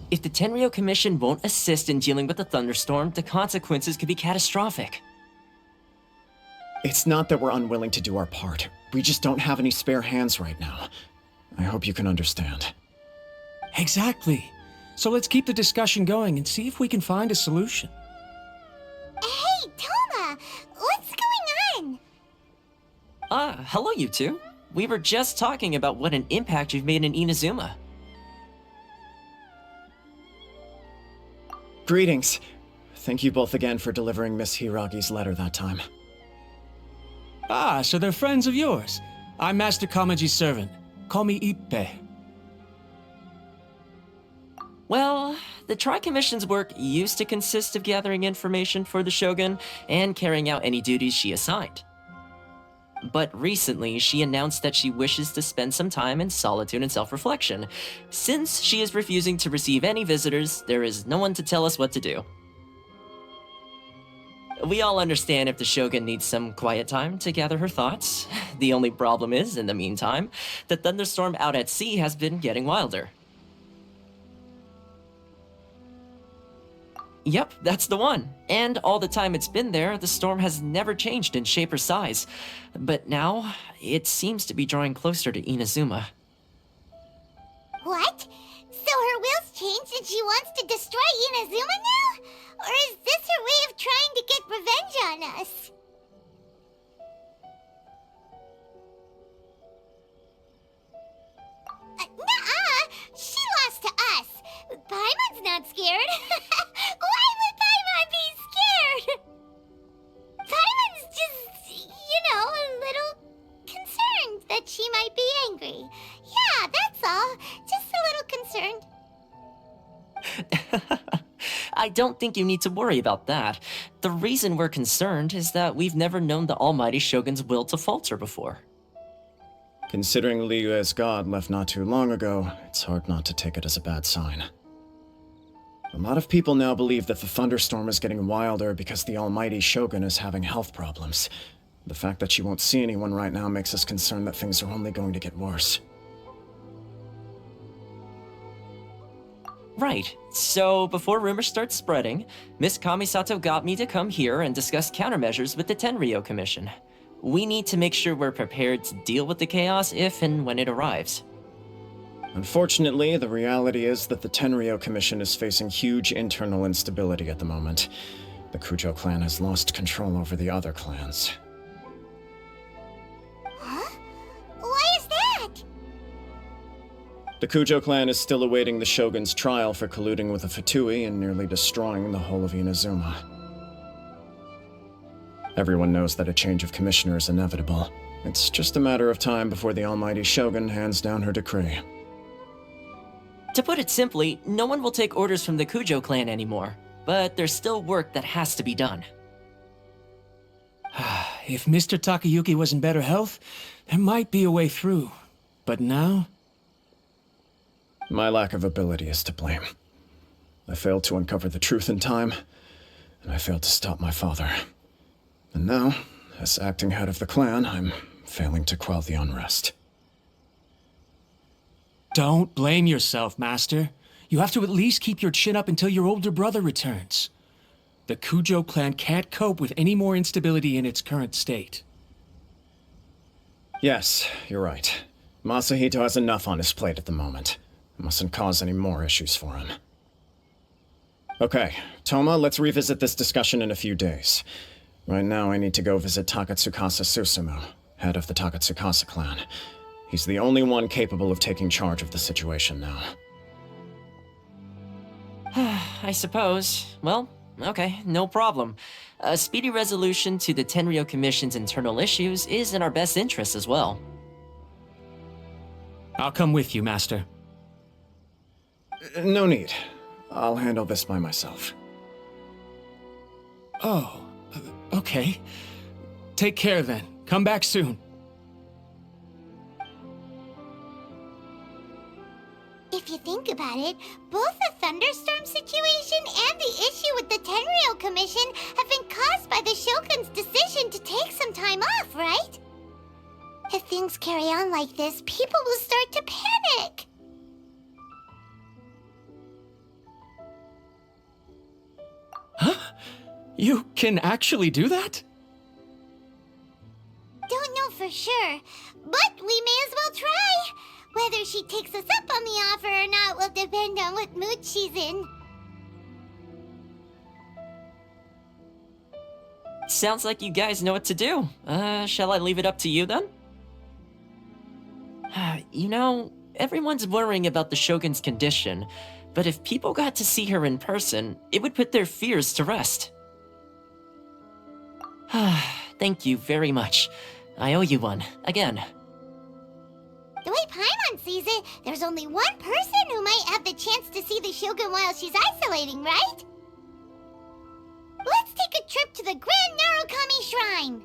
If the Tenryo Commission won't assist in dealing with the thunderstorm, the consequences could be catastrophic. It's not that we're unwilling to do our part. We just don't have any spare hands right now. I hope you can understand. Exactly. So let's keep the discussion going and see if we can find a solution. Hey, Toma! What's going on? Hello you two. We were just talking about what an impact you've made in Inazuma. Greetings. Thank you both again for delivering Miss Hiragi's letter that time. Ah, so they're friends of yours. I'm Master Kamaji's servant. Call me Ippe. Well, the Tri-Commission's work used to consist of gathering information for the Shogun and carrying out any duties she assigned. But recently, she announced that she wishes to spend some time in solitude and self-reflection. Since she is refusing to receive any visitors, there is no one to tell us what to do. We all understand if the Shogun needs some quiet time to gather her thoughts. The only problem is, in the meantime, the thunderstorm out at sea has been getting wilder. Yep, that's the one. And all the time it's been there, the storm has never changed in shape or size. But now, it seems to be drawing closer to Inazuma. What? So her will's changed and she wants to destroy Inazuma now? Or is this her way of trying to get revenge on us? Nuh-uh! She lost to us! Paimon's not scared. Why would Paimon be scared? Paimon's just, a little concerned that she might be angry. Yeah, that's all. Just a little concerned. I don't think you need to worry about that. The reason we're concerned is that we've never known the Almighty Shogun's will to falter before. Considering Liyue's god left not too long ago, it's hard not to take it as a bad sign. A lot of people now believe that the thunderstorm is getting wilder because the Almighty Shogun is having health problems. The fact that she won't see anyone right now makes us concerned that things are only going to get worse. Right. So, before rumors start spreading, Miss Kamisato got me to come here and discuss countermeasures with the Tenryo Commission. We need to make sure we're prepared to deal with the chaos if and when it arrives. Unfortunately, the reality is that the Tenryo Commission is facing huge internal instability at the moment. The Kujo clan has lost control over the other clans. Huh? Why is that? The Kujo clan is still awaiting the Shogun's trial for colluding with the Fatui and nearly destroying the whole of Inazuma. Everyone knows that a change of commissioner is inevitable. It's just a matter of time before the Almighty Shogun hands down her decree. To put it simply, no one will take orders from the Kujo clan anymore, but there's still work that has to be done. If Mr. Takayuki was in better health, there might be a way through. But now? My lack of ability is to blame. I failed to uncover the truth in time, and I failed to stop my father. And now, as acting head of the clan, I'm failing to quell the unrest. Don't blame yourself, Master. You have to at least keep your chin up until your older brother returns. The Kujo clan can't cope with any more instability in its current state. Yes, you're right. Masahito has enough on his plate at the moment. Mustn't cause any more issues for him. Okay, Toma, let's revisit this discussion in a few days. Right now, I need to go visit Takatsukasa Susumu, head of the Takatsukasa clan. He's the only one capable of taking charge of the situation now. I suppose. Well, okay, no problem. A speedy resolution to the Tenryo Commission's internal issues is in our best interest as well. I'll come with you, Master. No need. I'll handle this by myself. Oh, okay. Take care then. Come back soon. If you think about it, both the thunderstorm situation and the issue with the Tenryo Commission have been caused by the Shogun's decision to take some time off, right? If things carry on like this, people will start to panic. You can actually do that? Don't know for sure, but we may as well try. Whether she takes us up on the offer or not will depend on what mood she's in. Sounds like you guys know what to do. Shall I leave it up to you then? You know, everyone's worrying about the Shogun's condition, but if people got to see her in person, it would put their fears to rest. Thank you very much. I owe you one, again. The way Paimon sees it, there's only one person who might have the chance to see the Shogun while she's isolating, right? Let's take a trip to the Grand Narukami Shrine!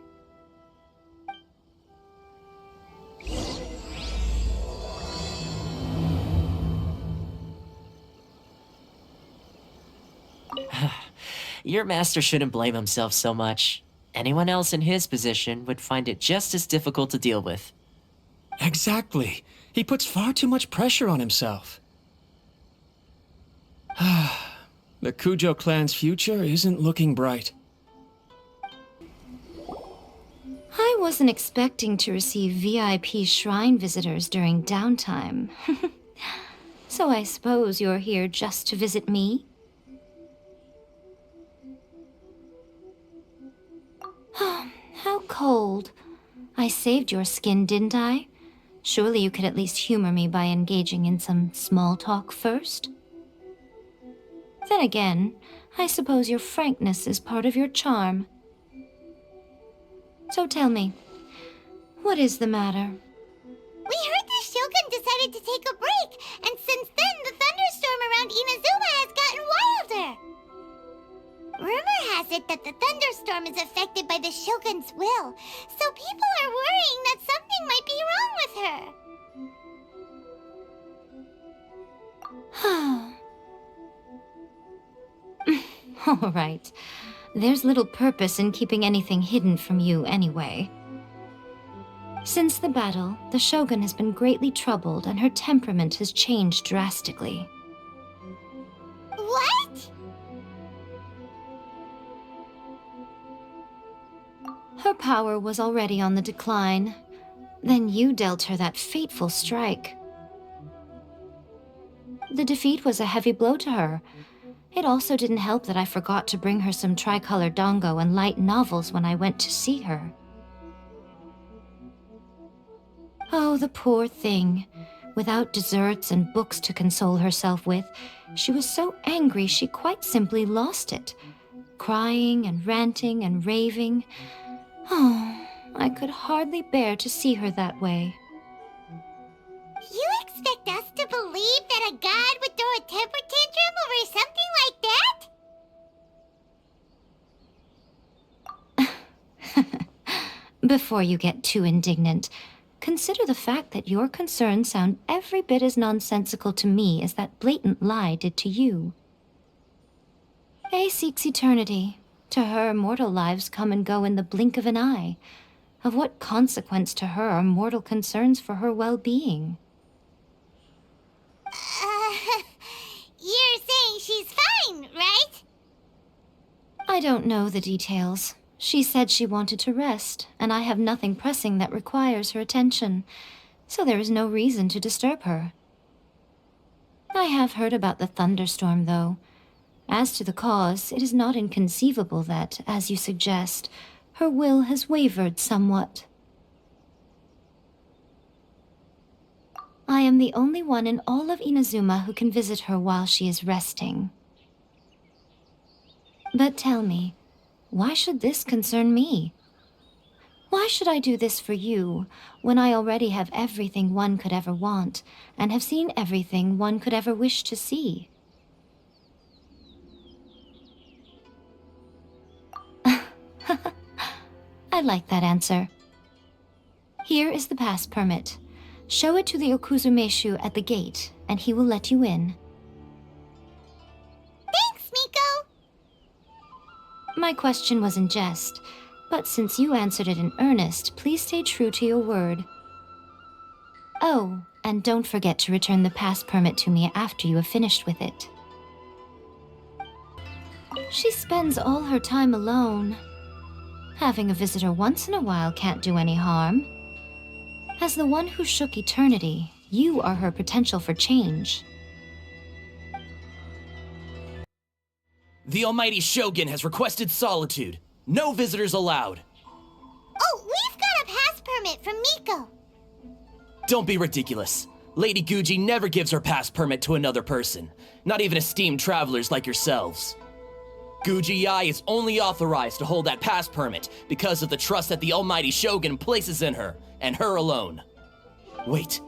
Your master shouldn't blame himself so much. Anyone else in his position would find it just as difficult to deal with. Exactly. He puts far too much pressure on himself. The Kujo clan's future isn't looking bright. I wasn't expecting to receive VIP shrine visitors during downtime. So I suppose you're here just to visit me? How cold. I saved your skin, didn't I? Surely you could at least humor me by engaging in some small talk first? Then again, I suppose your frankness is part of your charm. So tell me, what is the matter? We heard the Shogun decided to take a break, and since then the thunderstorm around Inazuma has gotten wilder. Rumor has it that the thunderstorm is affected by the Shogun's will, so people are worrying that something might be wrong with her. All right. There's little purpose in keeping anything hidden from you anyway. Since the battle, the Shogun has been greatly troubled and her temperament has changed drastically. What? Her power was already on the decline. Then you dealt her that fateful strike. The defeat was a heavy blow to her. It also didn't help that I forgot to bring her some tricolor dango and light novels when I went to see her. Oh, the poor thing. Without desserts and books to console herself with, she was so angry she quite simply lost it. Crying and ranting and raving. Oh, I could hardly bear to see her that way. You expect us to believe that a god would throw a temper tantrum over something like that? Before you get too indignant, consider the fact that your concerns sound every bit as nonsensical to me as that blatant lie did to you. A seeks eternity. To her, mortal lives come and go in the blink of an eye. Of what consequence to her are mortal concerns for her well-being? You're saying she's fine, right? I don't know the details. She said she wanted to rest, and I have nothing pressing that requires her attention, so there is no reason to disturb her. I have heard about the thunderstorm, though. As to the cause, it is not inconceivable that, as you suggest, her will has wavered somewhat. I am the only one in all of Inazuma who can visit her while she is resting. But tell me, why should this concern me? Why should I do this for you, when I already have everything one could ever want, and have seen everything one could ever wish to see? I like that answer. Here is the pass permit. Show it to the Okuzumeshu at the gate, and he will let you in. Thanks, Miko! My question was in jest, but since you answered it in earnest, please stay true to your word. Oh, and don't forget to return the pass permit to me after you have finished with it. She spends all her time alone. Having a visitor once in a while can't do any harm. As the one who shook eternity, you are her potential for change. The Almighty Shogun has requested solitude. No visitors allowed. Oh, we've got a pass permit from Miko. Don't be ridiculous. Lady Guji never gives her pass permit to another person, not even esteemed travelers like yourselves. Guji-ai is only authorized to hold that pass permit because of the trust that the Almighty Shogun places in her, and her alone. Wait,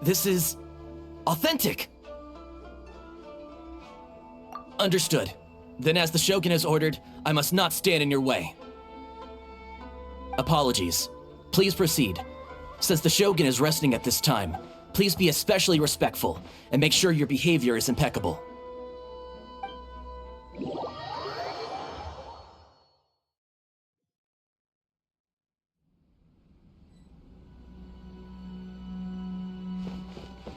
this is authentic. Understood. Then as the Shogun has ordered, I must not stand in your way. Apologies. Please proceed. Since the Shogun is resting at this time, please be especially respectful and make sure your behavior is impeccable.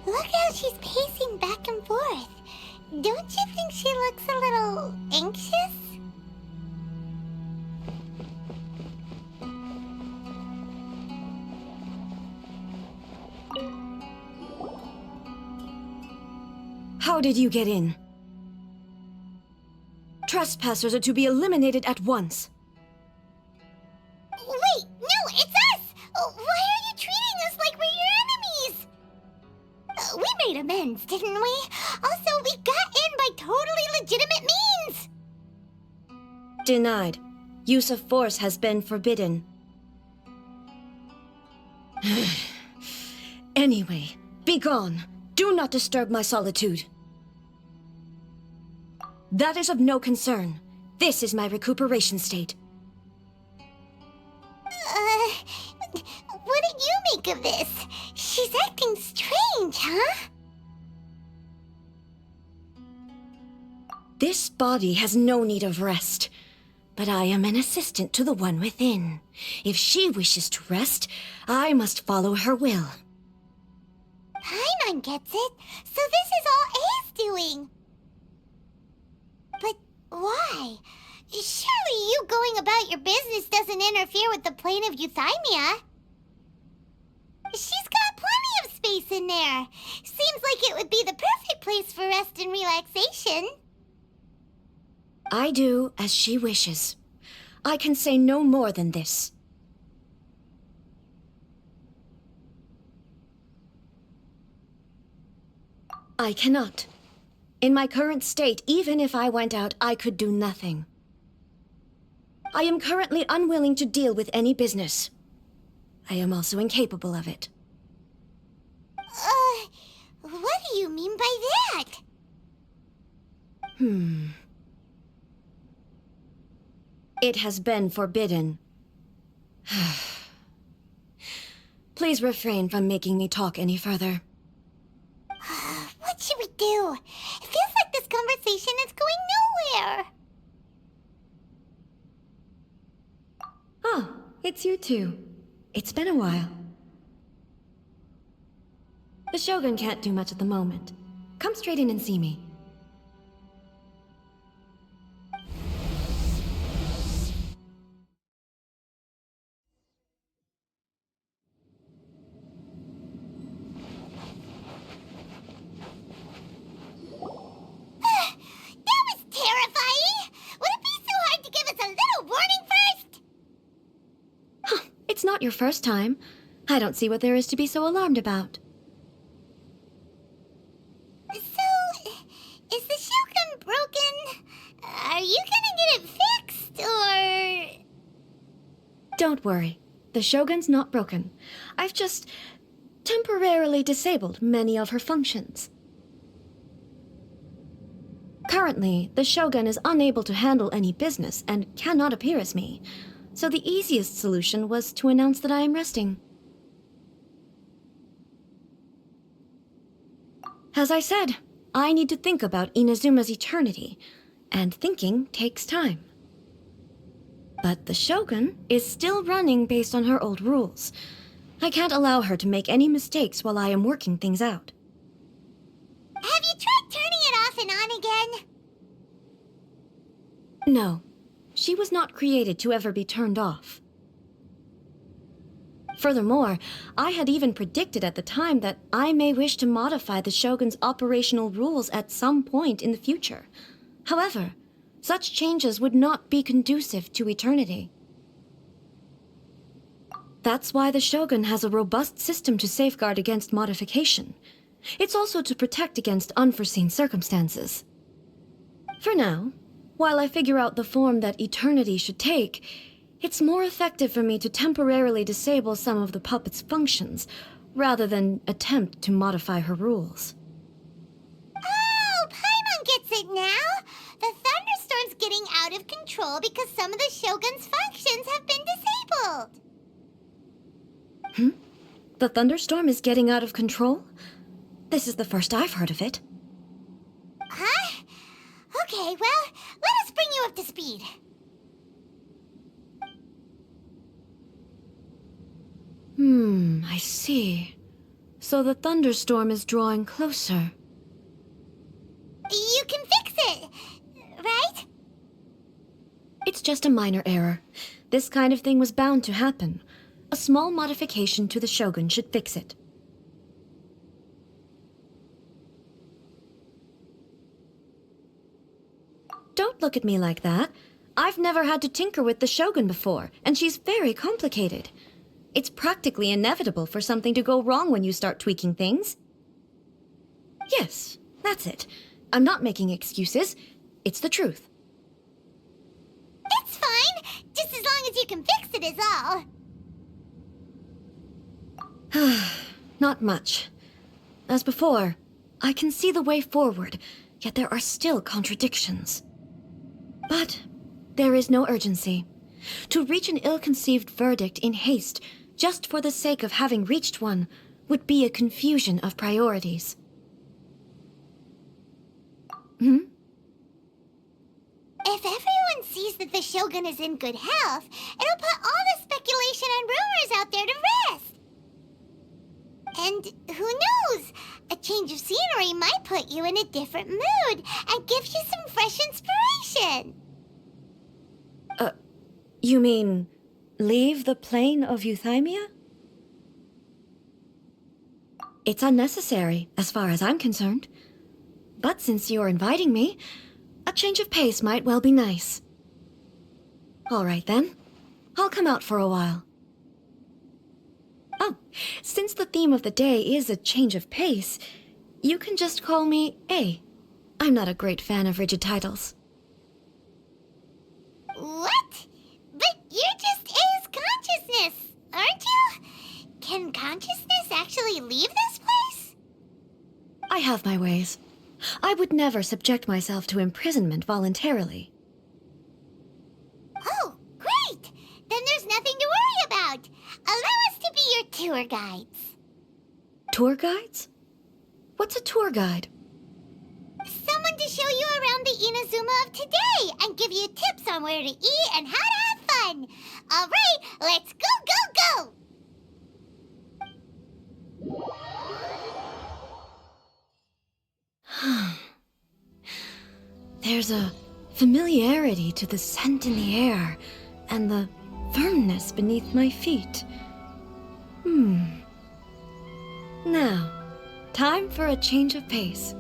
Look how she's pacing back and forth. Don't you think she looks a little anxious? How did you get in? Trespassers are to be eliminated at once. Wait, no, it's us! Why are you treating us like we're your enemies? We made amends, didn't we? Also, we got in by totally legitimate means! Denied. Use of force has been forbidden. Anyway, be gone. Do not disturb my solitude. That is of no concern. This is my recuperation state. What do you make of this? She's acting strange, huh? This body has no need of rest, but I am an assistant to the one within. If she wishes to rest, I must follow her will. Paimon gets it, so this is all A's doing. But why? Surely you going about your business doesn't interfere with the plane of euthymia. She's got plenty of space in there. Seems like it would be the perfect place for rest and relaxation. I do as she wishes. I can say no more than this. I cannot. In my current state, even if I went out, I could do nothing. I am currently unwilling to deal with any business. I am also incapable of it. What do you mean by that? It has been forbidden. Please refrain from making me talk any further. What should we do? It feels like this conversation is going nowhere. Oh, it's you two. It's been a while. The Shogun can't do much at the moment. Come straight in and see me. That was terrifying! Would it be so hard to give us a little warning first? It's not your first time. I don't see what there is to be so alarmed about. So, is the Shogun broken? Are you gonna get it fixed, or...? Don't worry. The Shogun's not broken. I've just temporarily disabled many of her functions. Currently, the Shogun is unable to handle any business and cannot appear as me. So the easiest solution was to announce that I am resting. As I said, I need to think about Inazuma's eternity, and thinking takes time. But the Shogun is still running based on her old rules. I can't allow her to make any mistakes while I am working things out. Have you tried turning it off and on again? No, she was not created to ever be turned off. Furthermore, I had even predicted at the time that I may wish to modify the Shogun's operational rules at some point in the future. However, such changes would not be conducive to eternity. That's why the Shogun has a robust system to safeguard against modification. It's also to protect against unforeseen circumstances. For now, while I figure out the form that eternity should take, it's more effective for me to temporarily disable some of the puppet's functions, rather than attempt to modify her rules. Oh, Paimon gets it now! The thunderstorm's getting out of control because some of the Shogun's functions have been disabled! The thunderstorm is getting out of control? This is the first I've heard of it. Huh? Okay, well, let us bring you up to speed. I see. So the thunderstorm is drawing closer. You can fix it, right? It's just a minor error. This kind of thing was bound to happen. A small modification to the Shogun should fix it. Don't look at me like that. I've never had to tinker with the Shogun before, and she's very complicated. It's practically inevitable for something to go wrong when you start tweaking things. Yes, that's it. I'm not making excuses. It's the truth. It's fine, just as long as you can fix it is all. Not much. As before, I can see the way forward, yet there are still contradictions. But there is no urgency. To reach an ill-conceived verdict in haste, just for the sake of having reached one, would be a confusion of priorities. If everyone sees that the Shogun is in good health, it'll put all the speculation and rumors out there to rest. And who knows? A change of scenery might put you in a different mood and give you some fresh inspiration. You mean, leave the plane of Euthymia? It's unnecessary, as far as I'm concerned. But since you're inviting me, a change of pace might well be nice. All right then. I'll come out for a while. Oh, since the theme of the day is a change of pace, you can just call me A. I'm not a great fan of rigid titles. What? But you're just A's consciousness, aren't you? Can consciousness actually leave this place? I have my ways. I would never subject myself to imprisonment voluntarily. Oh, great! Then there's nothing to worry about. Allow us to be your tour guides. Tour guides? What's a tour guide? Someone to show you around the Inazuma of today and give you tips on where to eat and how to have fun. All right, let's go, go, go! There's a familiarity to the scent in the air and the firmness beneath my feet. Now, time for a change of pace.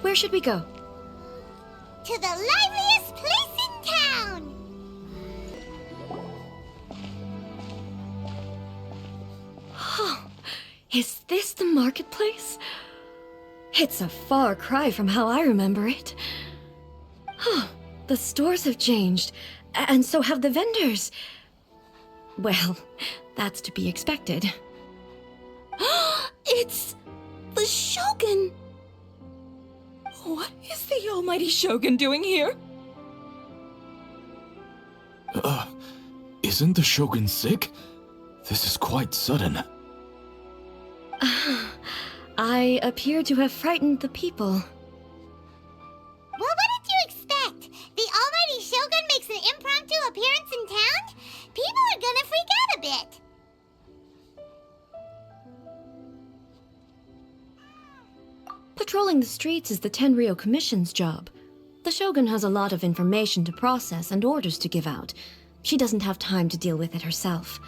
Where should we go? To the liveliest place in town! Is this the marketplace? It's a far cry from how I remember it. The stores have changed, and so have the vendors. Well, that's to be expected. It's the Shogun! What is the almighty Shogun doing here? Isn't the Shogun sick? This is quite sudden. I appear to have frightened the people. Well, what did you expect? The almighty Shogun makes an impromptu appearance in town? People are gonna freak out a bit. Patrolling the streets is the Tenryo Commission's job. The Shogun has a lot of information to process and orders to give out. She doesn't have time to deal with it herself.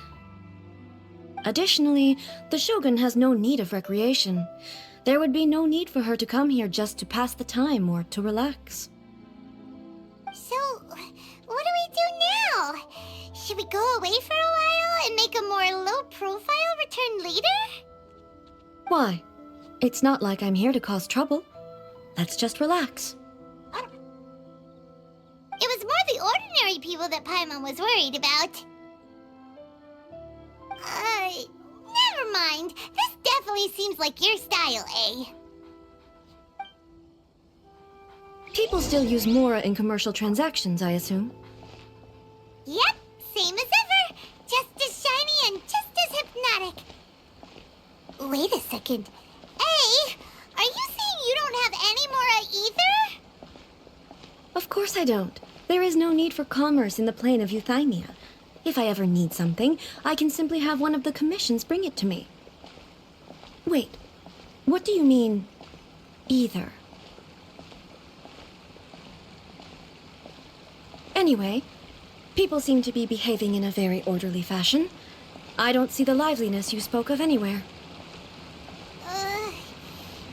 Additionally, the Shogun has no need of recreation. There would be no need for her to come here just to pass the time or to relax. So, what do we do now? Should we go away for a while and make a more low-profile return later? Why? It's not like I'm here to cause trouble. Let's just relax. It was more the ordinary people that Paimon was worried about. Never mind. This definitely seems like your style, eh? People still use Mora in commercial transactions, I assume. Yep, same as ever. Just as shiny and just as hypnotic. Wait a second. Hey, are you saying you don't have any Mora either? Of course I don't. There is no need for commerce in the plane of Euthymia. If I ever need something, I can simply have one of the commissions bring it to me. Wait, what do you mean, either? Anyway, people seem to be behaving in a very orderly fashion. I don't see the liveliness you spoke of anywhere.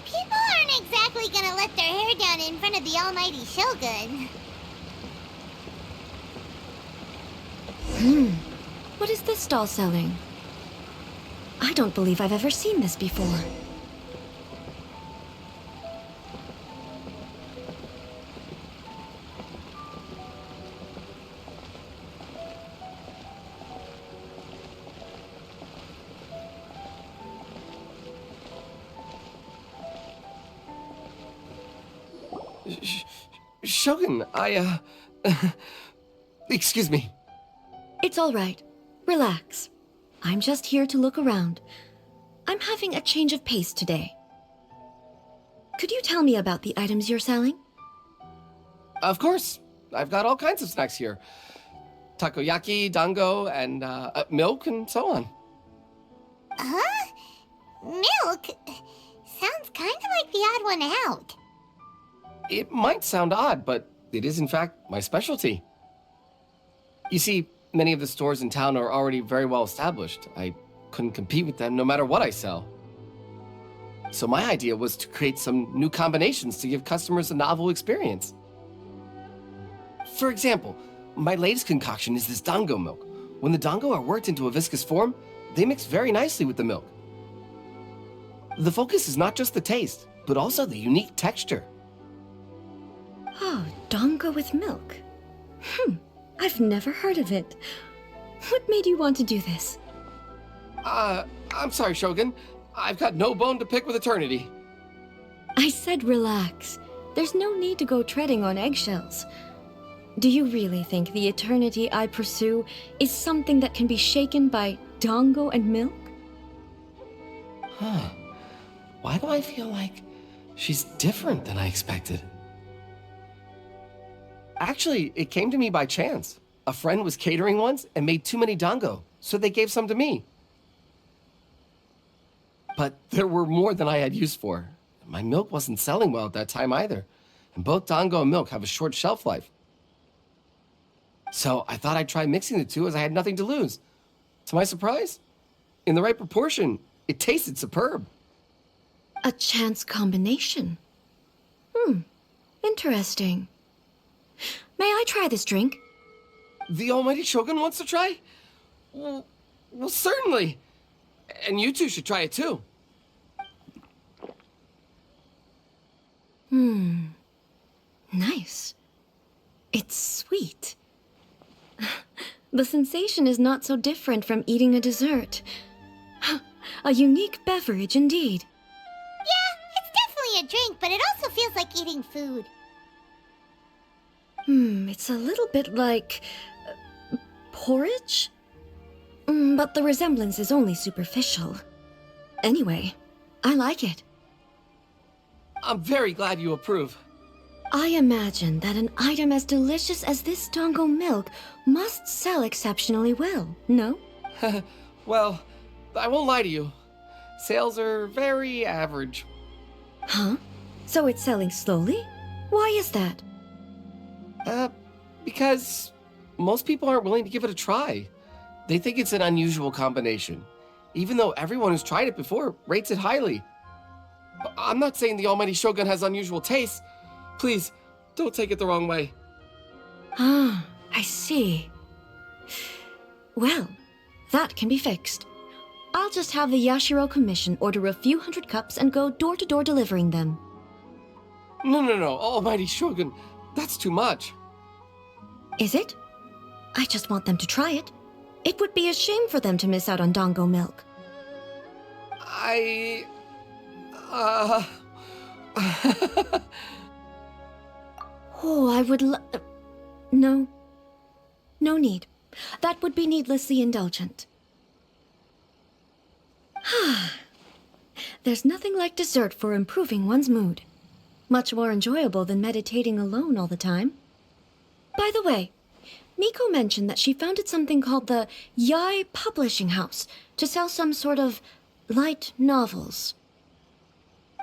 People aren't exactly gonna let their hair down in front of the almighty Shogun. What is this stall selling? I don't believe I've ever seen this before. Shogun, excuse me. It's all right. Relax. I'm just here to look around. I'm having a change of pace today. Could you tell me about the items you're selling? Of course. I've got all kinds of snacks here. Takoyaki, dango, and milk, and so on. Huh? Milk? Sounds kind of like the odd one out. It might sound odd, but it is in fact my specialty. You see, many of the stores in town are already very well established. I couldn't compete with them no matter what I sell. So my idea was to create some new combinations to give customers a novel experience. For example, my latest concoction is this dango milk. When the dango are worked into a viscous form, they mix very nicely with the milk. The focus is not just the taste, but also the unique texture. Oh, dango with milk. I've never heard of it. What made you want to do this? I'm sorry, Shogun. I've got no bone to pick with eternity. I said relax. There's no need to go treading on eggshells. Do you really think the eternity I pursue is something that can be shaken by dango and milk? Huh. Why do I feel like she's different than I expected? Actually, it came to me by chance. A friend was catering once and made too many dango, so they gave some to me. But there were more than I had use for. My milk wasn't selling well at that time either, and both dango and milk have a short shelf life. So I thought I'd try mixing the two as I had nothing to lose. To my surprise, in the right proportion, it tasted superb. A chance combination. Interesting. May I try this drink? The almighty Shogun wants to try? Well, certainly. And you two should try it too. Nice. It's sweet. The sensation is not so different from eating a dessert. A unique beverage indeed. Yeah, it's definitely a drink, but it also feels like eating food. It's a little bit like porridge? But the resemblance is only superficial. Anyway, I like it. I'm very glad you approve. I imagine that an item as delicious as this dango milk must sell exceptionally well, no? Well, I won't lie to you. Sales are very average. Huh? So it's selling slowly? Why is that? Because most people aren't willing to give it a try. They think it's an unusual combination, even though everyone who's tried it before rates it highly. I'm not saying the Almighty Shogun has unusual tastes. Please, don't take it the wrong way. Ah, I see. Well, that can be fixed. I'll just have the Yashiro Commission order a few hundred cups and go door to door delivering them. No, Almighty Shogun, that's too much. Is it? I just want them to try it. It would be a shame for them to miss out on Dango milk. Oh, I would No. No need. That would be needlessly indulgent. There's nothing like dessert for improving one's mood. Much more enjoyable than meditating alone all the time. By the way, Miko mentioned that she founded something called the Yai Publishing House to sell some sort of light novels.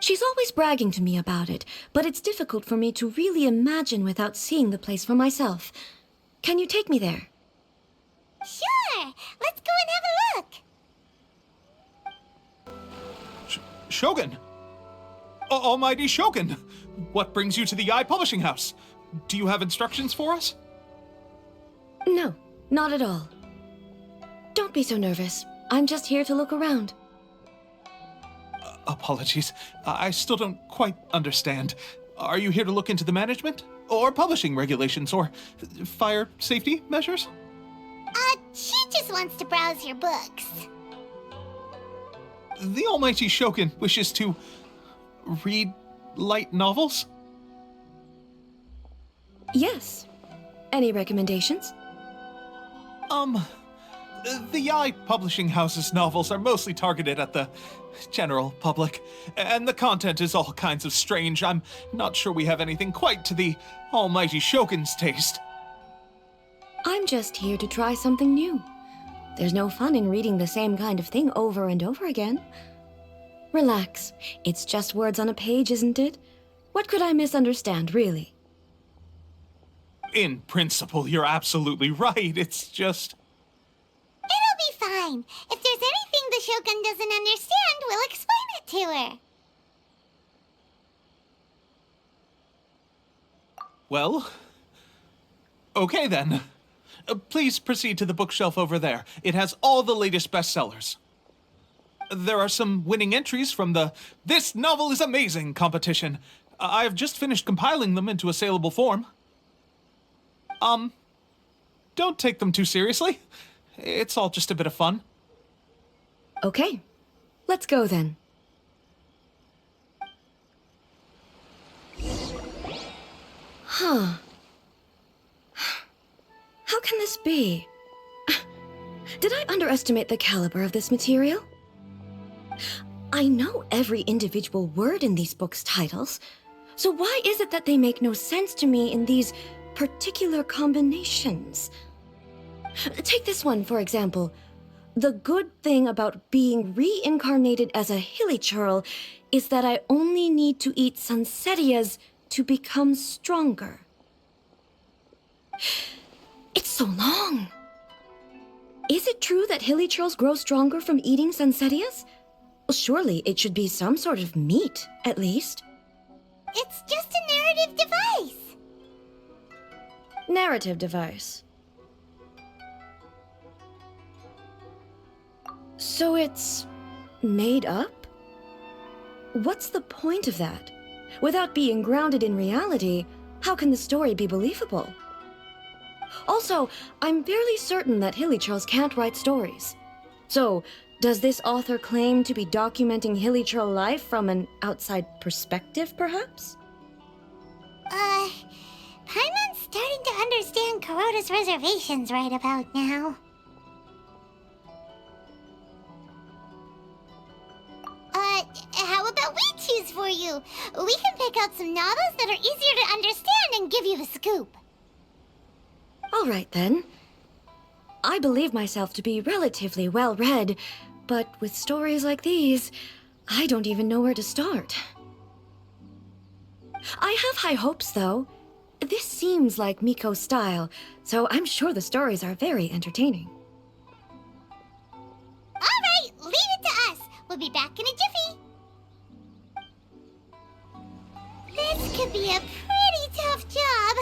She's always bragging to me about it, but it's difficult for me to really imagine without seeing the place for myself. Can you take me there? Sure! Let's go and have a look! Shogun! Almighty Shogun! What brings you to the Yai Publishing House? Do you have instructions for us? No, not at all. Don't be so nervous. I'm just here to look around. Apologies. I still don't quite understand. Are you here to look into the management? Or publishing regulations? Or fire safety measures? She just wants to browse your books. The Almighty Shogun wishes to read light novels? Yes. Any recommendations? The Yai Publishing House's novels are mostly targeted at the general public, and the content is all kinds of strange. I'm not sure we have anything quite to the Almighty Shogun's taste. I'm just here to try something new. There's no fun in reading the same kind of thing over and over again. Relax. It's just words on a page, isn't it? What could I misunderstand, really? In principle, you're absolutely right. It's just... It'll be fine. If there's anything the Shogun doesn't understand, we'll explain it to her. Well... Okay then. Please proceed to the bookshelf over there. It has all the latest bestsellers. There are some winning entries from the This Novel is Amazing competition. I've just finished compiling them into a saleable form. Don't take them too seriously. It's all just a bit of fun. Okay. Let's go then. Huh. How can this be? Did I underestimate the caliber of this material? I know every individual word in these books' titles, so why is it that they make no sense to me in these particular combinations? Take this one, for example. The good thing about being reincarnated as a hilichurl is that I only need to eat Sansetias to become stronger. It's so long. Is it true that hilichurls grow stronger from eating Sansetias? Well, surely it should be some sort of meat, at least. It's just a narrative device. Narrative device. So it's made up? What's the point of that? Without being grounded in reality, how can the story be believable? Also, I'm fairly certain that hilichurls can't write stories. So, does this author claim to be documenting hilichurl life from an outside perspective, perhaps? Paimon's starting to understand Kuroda's reservations right about now. How about we choose for you? We can pick out some novels that are easier to understand and give you the scoop. All right, then. I believe myself to be relatively well-read, but with stories like these, I don't even know where to start. I have high hopes, though. This seems like Miko's style, so I'm sure the stories are very entertaining. Alright, leave it to us. We'll be back in a jiffy. This could be a pretty tough job.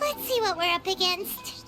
Let's see what we're up against.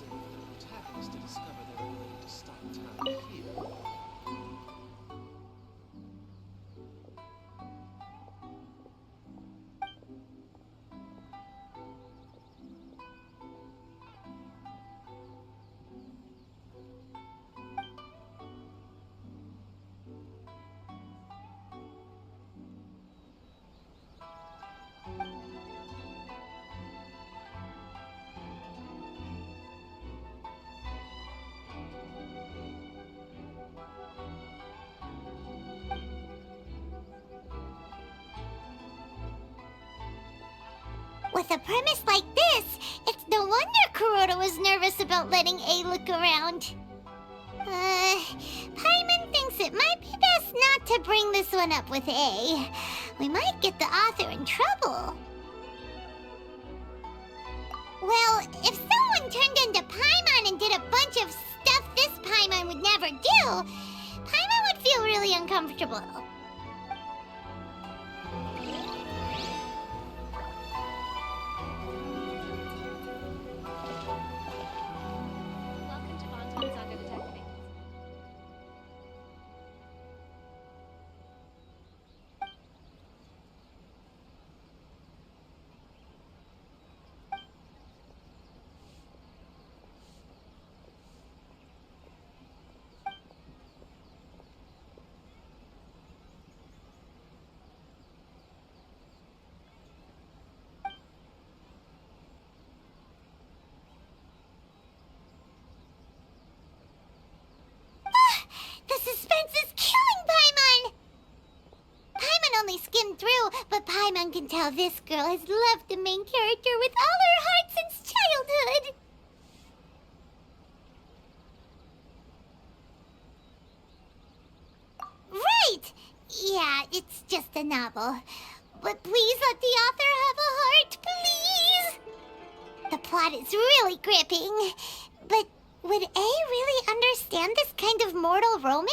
With a premise like this, it's no wonder Kuroda was nervous about letting A look around. Paimon thinks it might be best not to bring this one up with A. We might get the author in trouble. Well, if someone turned into Paimon and did a bunch of stuff this Paimon would never do, Paimon would feel really uncomfortable. But Paimon can tell this girl has loved the main character with all her heart since childhood. Right! Yeah, it's just a novel. But please let the author have a heart, please! The plot is really gripping. But would A really understand this kind of mortal romance?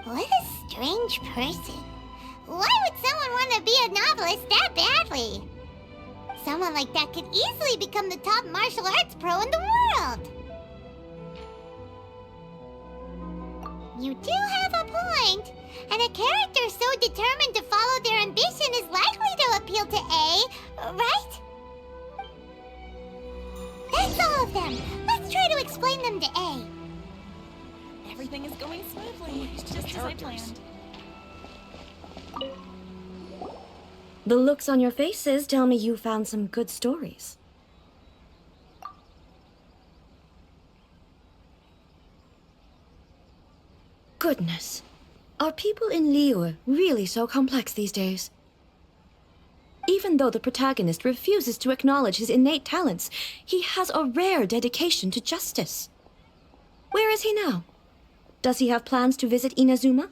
What a strange person. Why would someone want to be a novelist that badly? Someone like that could easily become the top martial arts pro in the world. You do have a point. And a character so determined to follow their ambition is likely to appeal to A, right? That's all of them. Let's try to explain them to A. Everything is going smoothly, just as I planned. The looks on your faces tell me you found some good stories. Goodness. Are people in Liyue really so complex these days? Even though the protagonist refuses to acknowledge his innate talents, he has a rare dedication to justice. Where is he now? Does he have plans to visit Inazuma?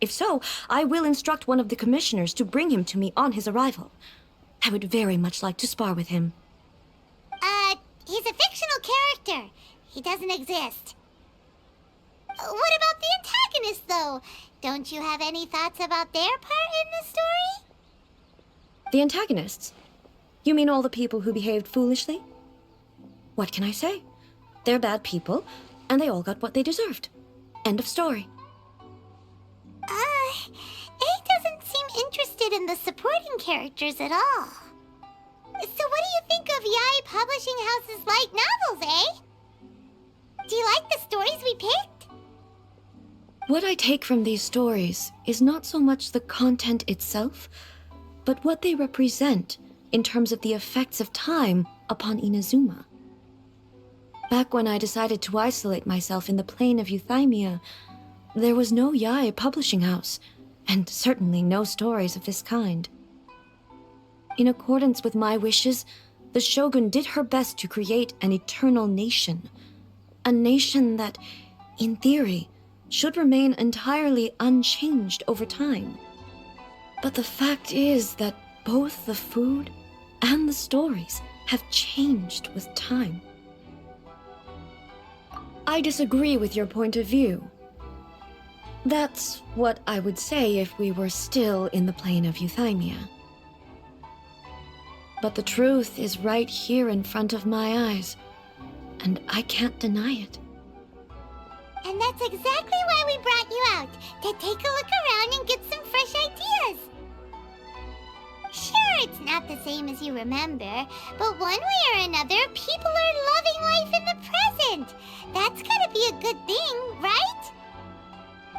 If so, I will instruct one of the commissioners to bring him to me on his arrival. I would very much like to spar with him. He's a fictional character. He doesn't exist. What about the antagonist, though? Don't you have any thoughts about their part in the story? The antagonists? You mean all the people who behaved foolishly? What can I say? They're bad people, and they all got what they deserved. End of story. A doesn't seem interested interested in the supporting characters at all. So what do you think of Yae Publishing House's light novels, eh? Do you like the stories we picked? What I take from these stories is not so much the content itself, but what they represent in terms of the effects of time upon Inazuma. Back when I decided to isolate myself in the plane of Euthymia, there was no Yae Publishing House, and certainly no stories of this kind. In accordance with my wishes, the Shogun did her best to create an eternal nation. A nation that, in theory, should remain entirely unchanged over time. But the fact is that both the food and the stories have changed with time. I disagree with your point of view. That's what I would say if we were still in the plane of Euthymia. But the truth is right here in front of my eyes, and I can't deny it. And that's exactly why we brought you out, to take a look around and get some fresh ideas. Sure, it's not the same as you remember, but one way or another, people are loving life in the present. That's gotta be a good thing, right?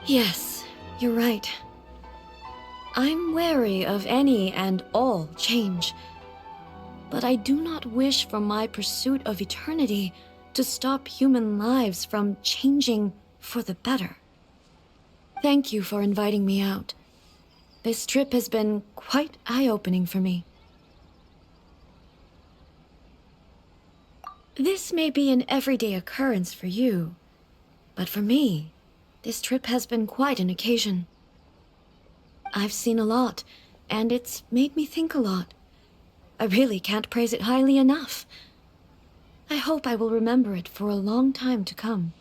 Yes, you're right. I'm wary of any and all change, but I do not wish for my pursuit of eternity to stop human lives from changing for the better. Thank you for inviting me out. This trip has been quite eye-opening for me. This may be an everyday occurrence for you, but for me, this trip has been quite an occasion. I've seen a lot, and it's made me think a lot. I really can't praise it highly enough. I hope I will remember it for a long time to come.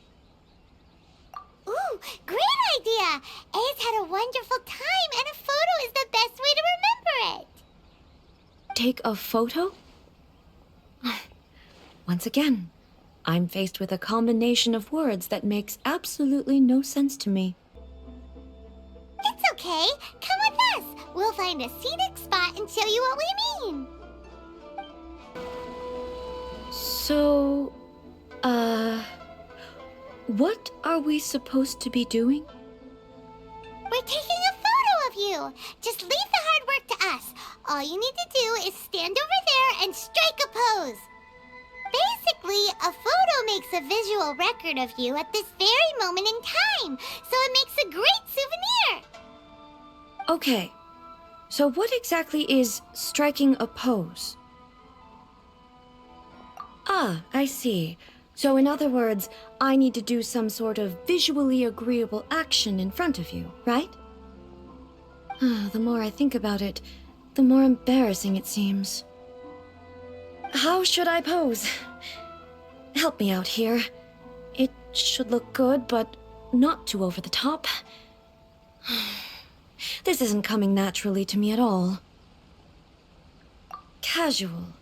Ooh, great idea! A's had a wonderful time, and a photo is the best way to remember it. Take a photo? Once again, I'm faced with a combination of words that makes absolutely no sense to me. It's okay. Come with us. We'll find a scenic spot and show you what we mean. So, what are we supposed to be doing? We're taking a photo of you. Just leave the hard work to us. All you need to do is stand over there and strike a pose. Basically, a photo makes a visual record of you at this very moment in time, so it makes a great souvenir. Okay, so what exactly is striking a pose? Ah, I see. So in other words, I need to do some sort of visually agreeable action in front of you, right? The more I think about it, the more embarrassing it seems. How should I pose? Help me out here. It should look good, but not too over the top. This isn't coming naturally to me at all. Casual.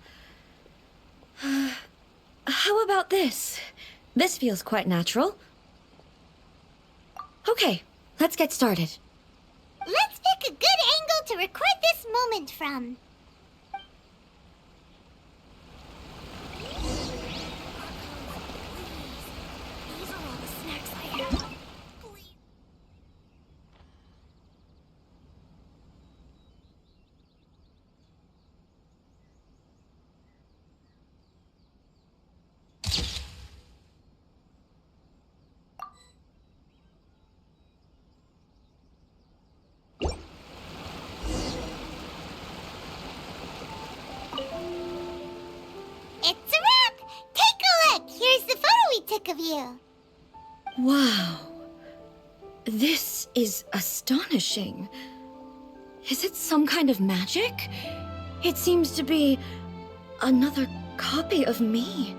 How about this? This feels quite natural. Okay, let's get started. Let's pick a good angle to record this moment from. These are all the snacks I have. Please. It's a wrap! Take a look! Here's the photo we took of you. Wow. This is astonishing. Is it some kind of magic? It seems to be another copy of me.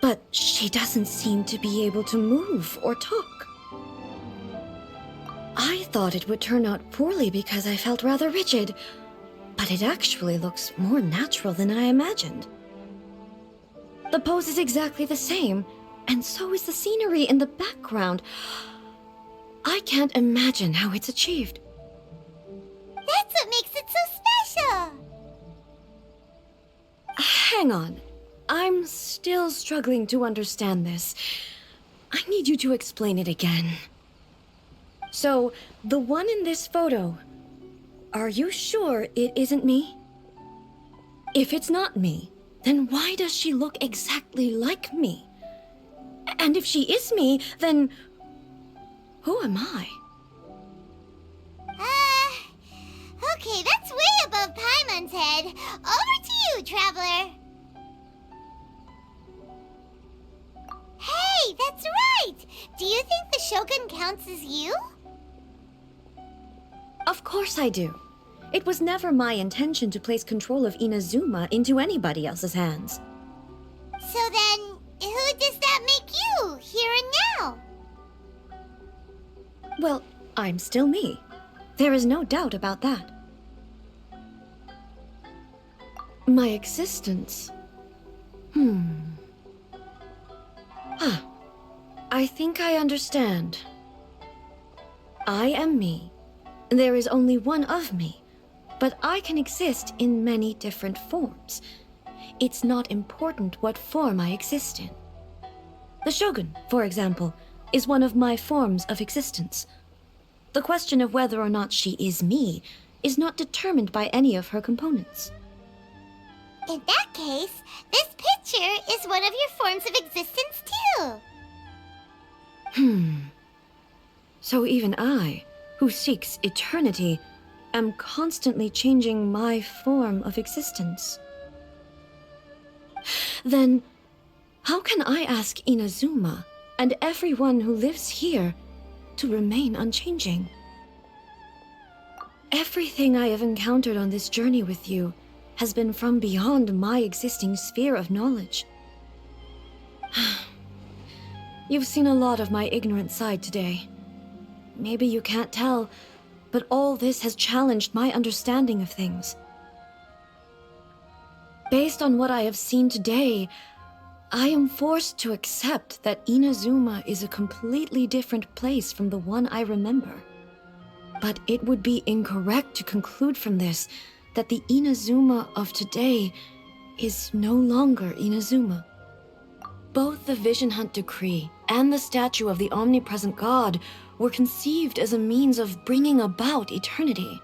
But she doesn't seem to be able to move or talk. I thought it would turn out poorly because I felt rather rigid, but it actually looks more natural than I imagined. The pose is exactly the same, and so is the scenery in the background. I can't imagine how it's achieved. That's what hang on. I'm still struggling to understand this. I need you to explain it again. So, the one in this photo, are you sure it isn't me? If it's not me, then why does she look exactly like me? And if she is me, then who am I? Okay, that's way above Paimon's head. Over to you, Traveler. Hey, that's right! Do you think the Shogun counts as you? Of course I do. It was never my intention to place control of Inazuma into anybody else's hands. So then, who does that make you, here and now? Well, I'm still me. There is no doubt about that. My existence. I think I understand. I am me. There is only one of me, but I can exist in many different forms. It's not important what form I exist in. The Shogun, for example, is one of my forms of existence. The question of whether or not she is me is not determined by any of her components. In that case, this picture is one of your forms of existence too. So even I, who seeks eternity, am constantly changing my form of existence. Then, how can I ask Inazuma and everyone who lives here to remain unchanging? Everything I have encountered on this journey with you has been from beyond my existing sphere of knowledge. You've seen a lot of my ignorant side today. Maybe you can't tell, but all this has challenged my understanding of things. Based on what I have seen today, I am forced to accept that Inazuma is a completely different place from the one I remember. But it would be incorrect to conclude from this that the Inazuma of today is no longer Inazuma. Both the Vision Hunt Decree and the statue of the omnipresent god were conceived as a means of bringing about eternity.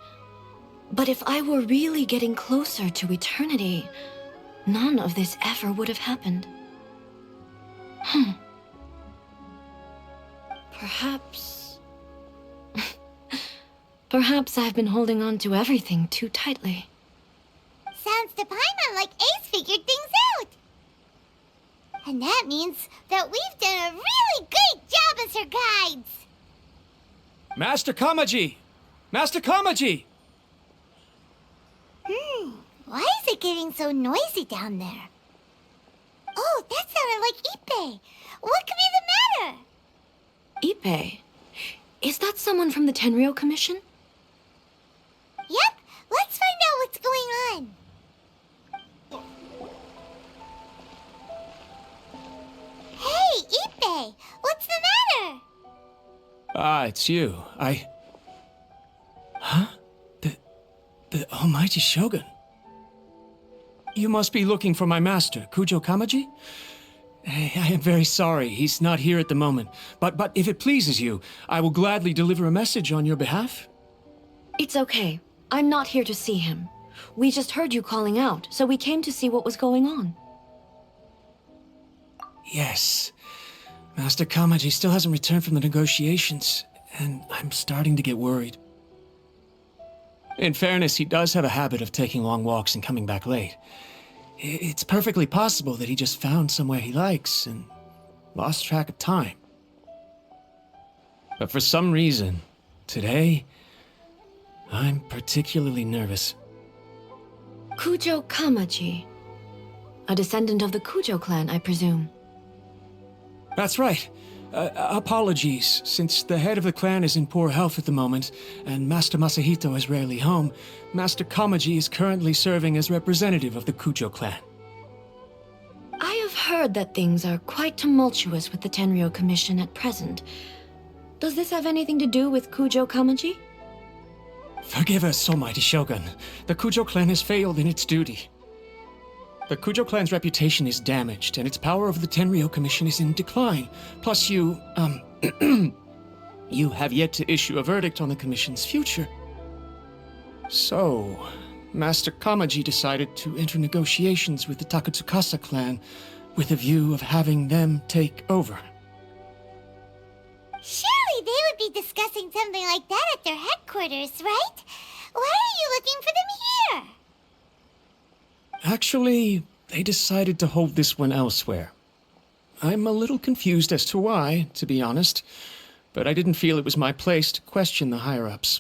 But if I were really getting closer to eternity, none of this ever would have happened. Perhaps... Perhaps I've been holding on to everything too tightly. Sounds to Paimon like Ace figured things out. And that means that we've done a really great job as her guides. Master Kamaji! Master Kamaji! Why is it getting so noisy down there? Oh, that sounded like Ippei. What could be the matter? Ippei? Is that someone from the Tenryou Commission? Yep, let's find out what's going on. Hey, Ippei, what's the matter? Ah, it's you. Huh? The Almighty Shogun. You must be looking for my master, Kujo Kamaji? I am very sorry, he's not here at the moment. But if it pleases you, I will gladly deliver a message on your behalf. It's okay. I'm not here to see him. We just heard you calling out, so we came to see what was going on. Yes. Master Kamaji still hasn't returned from the negotiations, and I'm starting to get worried. In fairness, he does have a habit of taking long walks and coming back late. It's perfectly possible that he just found somewhere he likes and lost track of time. But for some reason, today, I'm particularly nervous. Kujo Kamaji. A descendant of the Kujo clan, I presume. That's right. Apologies, since the head of the clan is in poor health at the moment, and Master Masahito is rarely home, Master Kamaji is currently serving as representative of the Kujo clan. I have heard that things are quite tumultuous with the Tenryou Commission at present. Does this have anything to do with Kujo Kamaji? Forgive us, Almighty Shogun. The Kujo clan has failed in its duty. The Kujo clan's reputation is damaged, and its power over the Tenryou Commission is in decline. Plus you, you have yet to issue a verdict on the Commission's future. So, Master Kamaji decided to enter negotiations with the Takatsukasa clan with a view of having them take over. Surely they would be discussing something like that at their headquarters, right? Why are you looking for them here? Actually, they decided to hold this one elsewhere. I'm a little confused as to why, to be honest, but I didn't feel it was my place to question the higher-ups.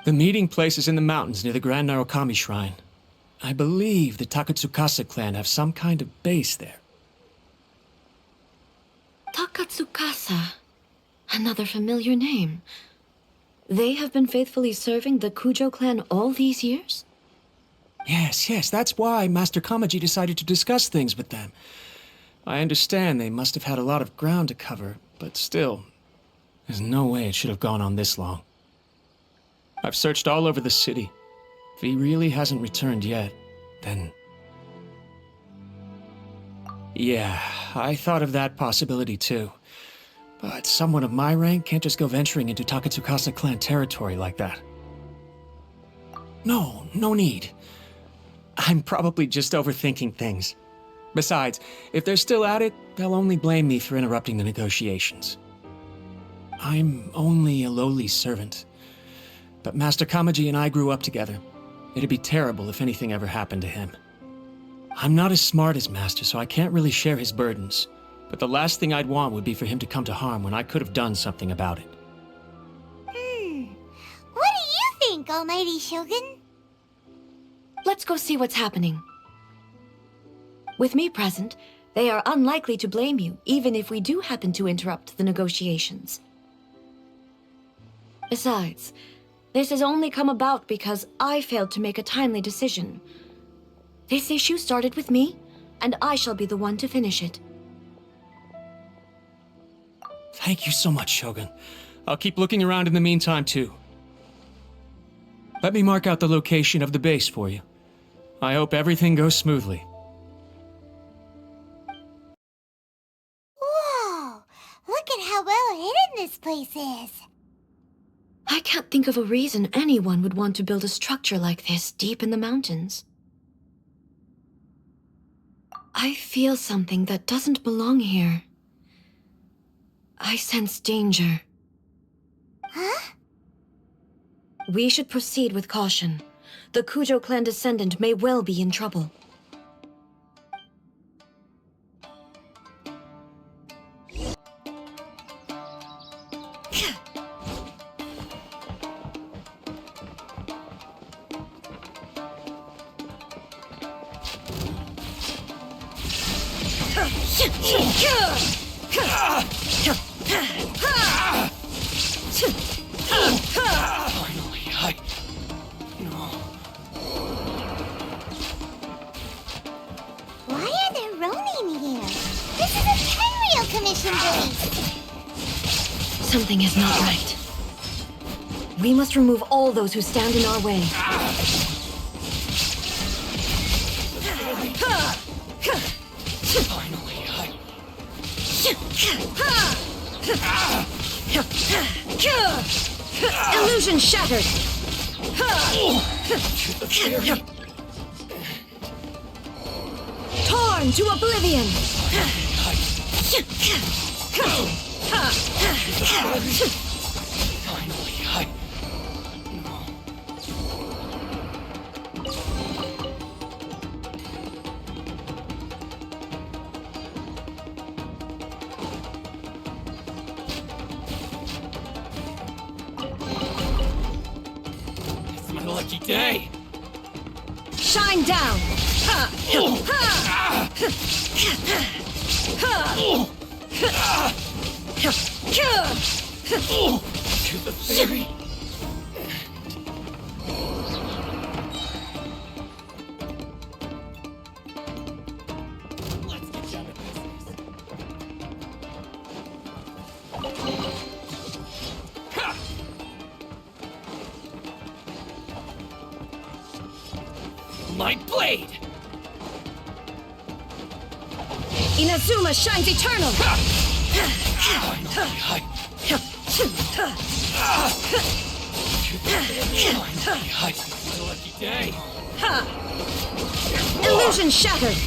The meeting place is in the mountains near the Grand Narukami Shrine. I believe the Takatsukasa clan have some kind of base there. Takatsukasa. Another familiar name. They have been faithfully serving the Kujo clan all these years? Yes, that's why Master Kamaji decided to discuss things with them. I understand they must have had a lot of ground to cover, but still, there's no way it should have gone on this long. I've searched all over the city. If he really hasn't returned yet, then... Yeah, I thought of that possibility too. But someone of my rank can't just go venturing into Takatsukasa clan territory like that. No need. I'm probably just overthinking things. Besides, if they're still at it, they'll only blame me for interrupting the negotiations. I'm only a lowly servant. But Master Kamaji and I grew up together. It'd be terrible if anything ever happened to him. I'm not as smart as Master, so I can't really share his burdens. But the last thing I'd want would be for him to come to harm when I could have done something about it. What do you think, Almighty Shogun? Let's go see what's happening. With me present, they are unlikely to blame you, even if we do happen to interrupt the negotiations. Besides, this has only come about because I failed to make a timely decision. This issue started with me, and I shall be the one to finish it. Thank you so much, Shogun. I'll keep looking around in the meantime, too. Let me mark out the location of the base for you. I hope everything goes smoothly. Whoa! Look at how well hidden this place is. I can't think of a reason anyone would want to build a structure like this deep in the mountains. I feel something that doesn't belong here. I sense danger. Huh? We should proceed with caution. The Kujo clan descendant may well be in trouble. Why are there Ronin here? This is a Tenryou Commission base! Something is not right. We must remove all those who stand in our way. Illusion shattered! Torn to oblivion! It's my lucky day. Shine down! To the very Let's get down to business. Light blade! Inazuma shines eternal! Illusion shattered!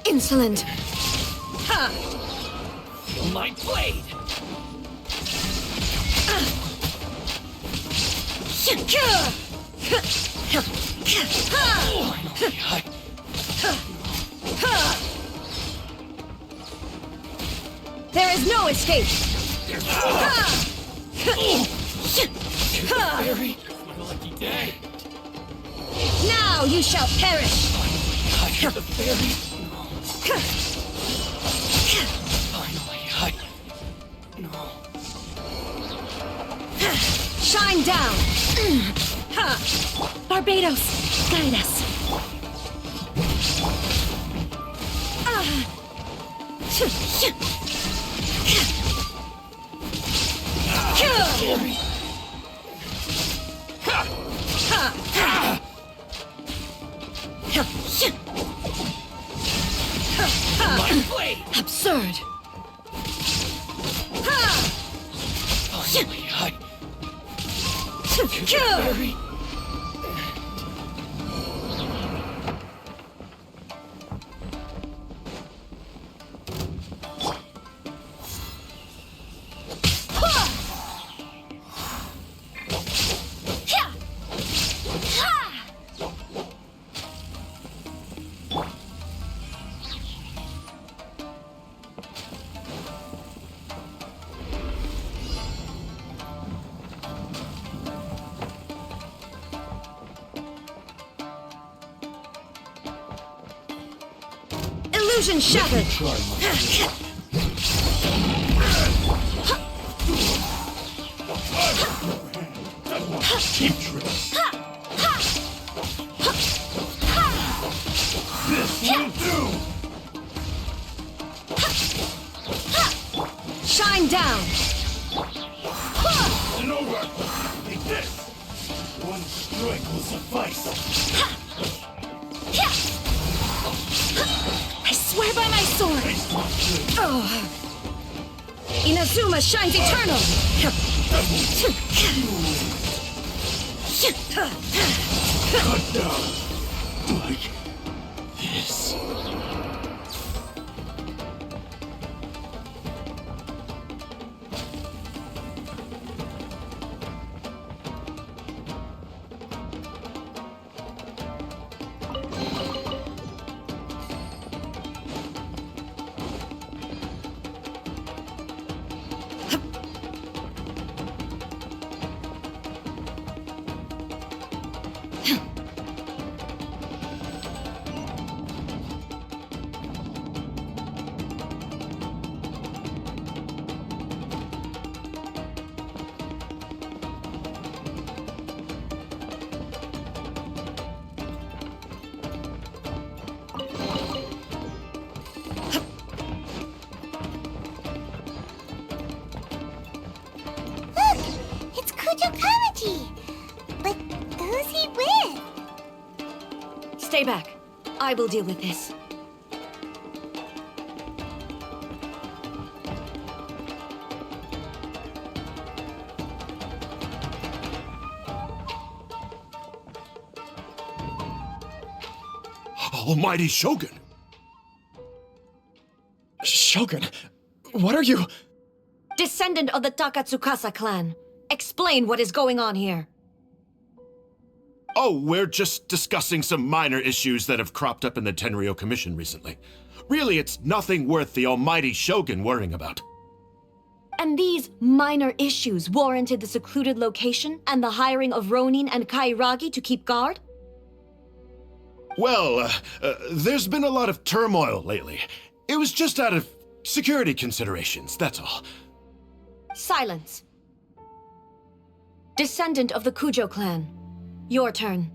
Insolent! Feel my blade! There is no escape! Fairy, my lucky day. Now you shall perish! The fairy. Finally, no. Shine down! Barbados, guide us. My blade. Absurd! Finally, Fairy. Illusion shattered! Shine down! Take this! One strike will suffice. I swear by my sword! Oh. Inazuma shines eternal! Cut down. Like this. But who's he with? Stay back. I will deal with this. Almighty Shogun! Shogun, what are you? Descendant of the Takatsukasa clan. Explain what is going on here. Oh, we're just discussing some minor issues that have cropped up in the Tenryo Commission recently. Really, it's nothing worth the almighty Shogun worrying about. And these minor issues warranted the secluded location and the hiring of Ronin and Kairagi to keep guard? Well, there's been a lot of turmoil lately. It was just out of security considerations, that's all. Silence. Descendant of the Kujo clan. Your turn.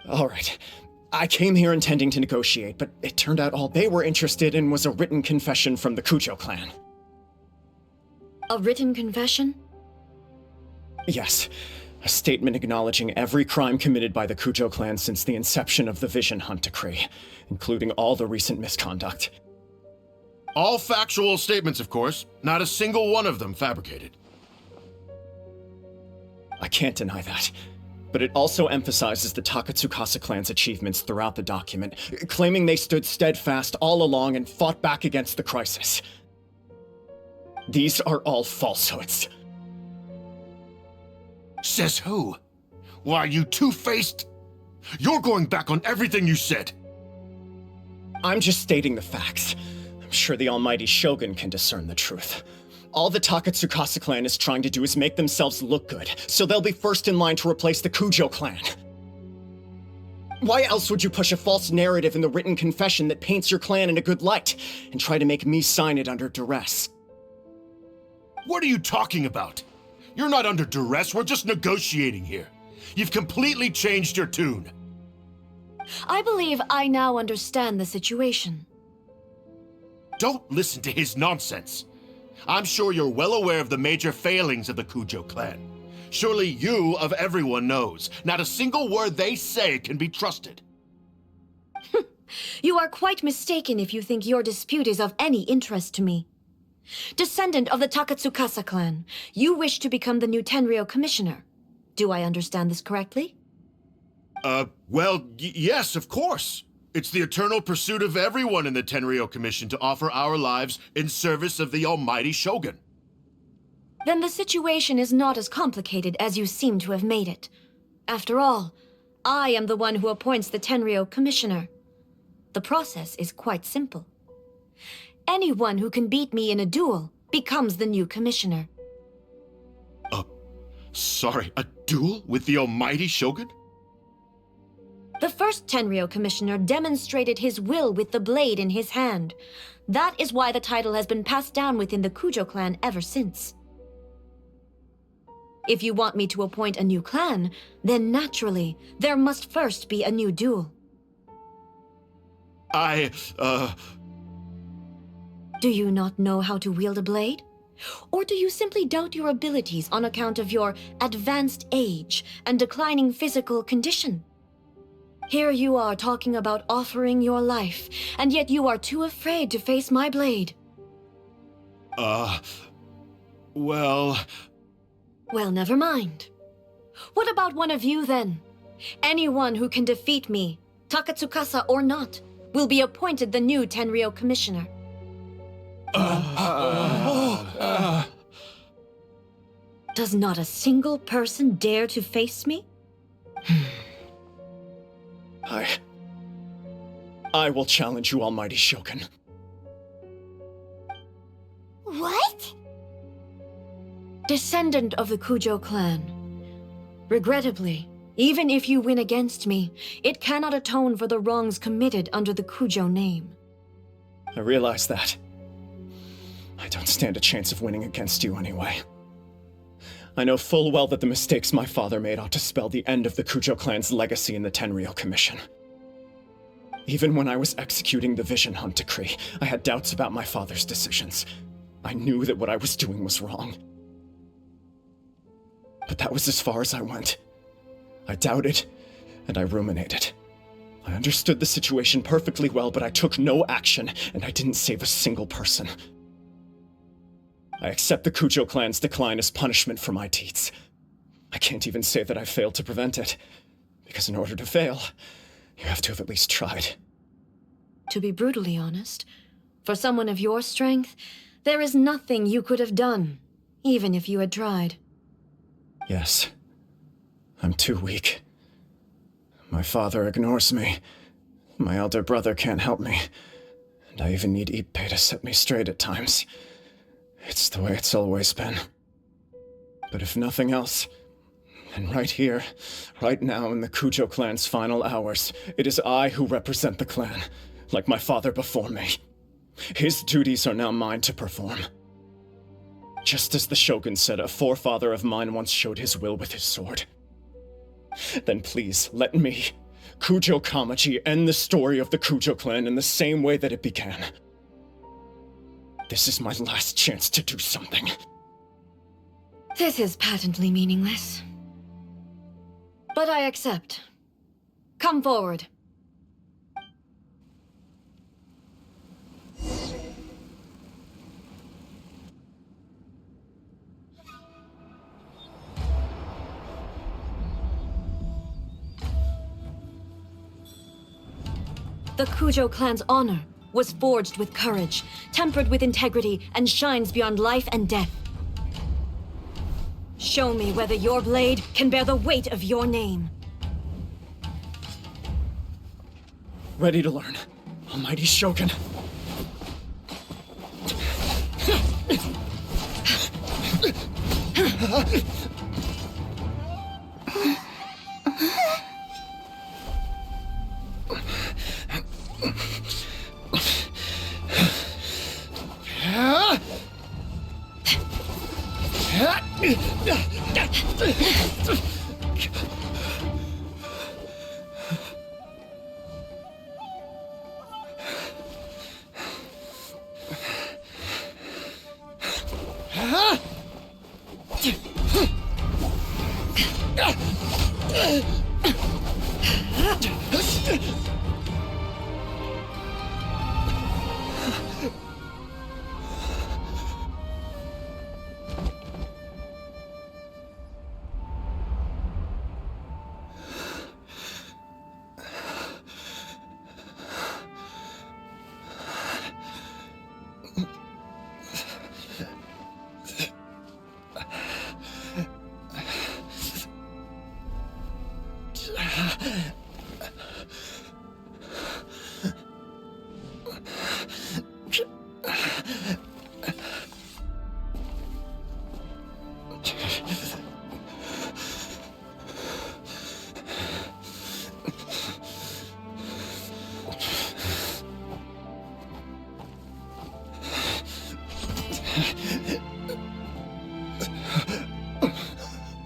All right. I came here intending to negotiate, but it turned out all they were interested in was a written confession from the Kujo clan. A written confession? Yes. A statement acknowledging every crime committed by the Kujo clan since the inception of the Vision Hunt Decree, including all the recent misconduct. All factual statements, of course. Not a single one of them fabricated. I can't deny that. But it also emphasizes the Takatsukasa clan's achievements throughout the document, claiming they stood steadfast all along and fought back against the crisis. These are all falsehoods. Says who? Why, you two-faced? You're going back on everything you said. I'm just stating the facts. I'm sure the almighty Shogun can discern the truth. All the Takatsukasa clan is trying to do is make themselves look good, so they'll be first in line to replace the Kujo clan. Why else would you push a false narrative in the written confession that paints your clan in a good light, and try to make me sign it under duress? What are you talking about? You're not under duress, we're just negotiating here. You've completely changed your tune. I believe I now understand the situation. Don't listen to his nonsense. I'm sure you're well aware of the major failings of the Kujo clan. Surely you, of everyone, knows. Not a single word they say can be trusted. You are quite mistaken if you think your dispute is of any interest to me. Descendant of the Takatsukasa clan, you wish to become the new Tenryo commissioner. Do I understand this correctly? Well, yes, of course. It's the eternal pursuit of everyone in the Tenryo Commission to offer our lives in service of the almighty Shogun. Then the situation is not as complicated as you seem to have made it. After all, I am the one who appoints the Tenryo commissioner. The process is quite simple. Anyone who can beat me in a duel becomes the new commissioner. Sorry, a duel with the almighty Shogun? The first Tenryo commissioner demonstrated his will with the blade in his hand. That is why the title has been passed down within the Kujo clan ever since. If you want me to appoint a new clan, then naturally, there must first be a new duel. Do you not know how to wield a blade? Or do you simply doubt your abilities on account of your advanced age and declining physical condition? Here you are talking about offering your life, and yet you are too afraid to face my blade. Well, never mind. What about one of you, then? Anyone who can defeat me, Takatsukasa or not, will be appointed the new Tenryo commissioner. Does not a single person dare to face me? I will challenge you, almighty Shogun. What? Descendant of the Kujo clan. Regrettably, even if you win against me, it cannot atone for the wrongs committed under the Kujo name. I realize that. I don't stand a chance of winning against you anyway. I know full well that the mistakes my father made ought to spell the end of the Kujo clan's legacy in the Tenryo Commission. Even when I was executing the Vision Hunt Decree, I had doubts about my father's decisions. I knew that what I was doing was wrong. But that was as far as I went. I doubted, and I ruminated. I understood the situation perfectly well, but I took no action, and I didn't save a single person. I accept the Kujo clan's decline as punishment for my deeds. I can't even say that I failed to prevent it, because in order to fail, you have to have at least tried. To be brutally honest, for someone of your strength, there is nothing you could have done, even if you had tried. Yes, I'm too weak. My father ignores me. My elder brother can't help me. And I even need Ippei to set me straight at times. It's the way it's always been. But if nothing else, then right here, right now in the Kujo clan's final hours, it is I who represent the clan, like my father before me. His duties are now mine to perform. Just as the Shogun said a forefather of mine once showed his will with his sword. Then please, let me, Kujo Kamaji, end the story of the Kujo clan in the same way that it began. This is my last chance to do something. This is patently meaningless. But I accept. Come forward. The Kujo clan's honor was forged with courage, tempered with integrity, and shines beyond life and death. Show me whether your blade can bear the weight of your name. Ready to learn. Almighty Shogun.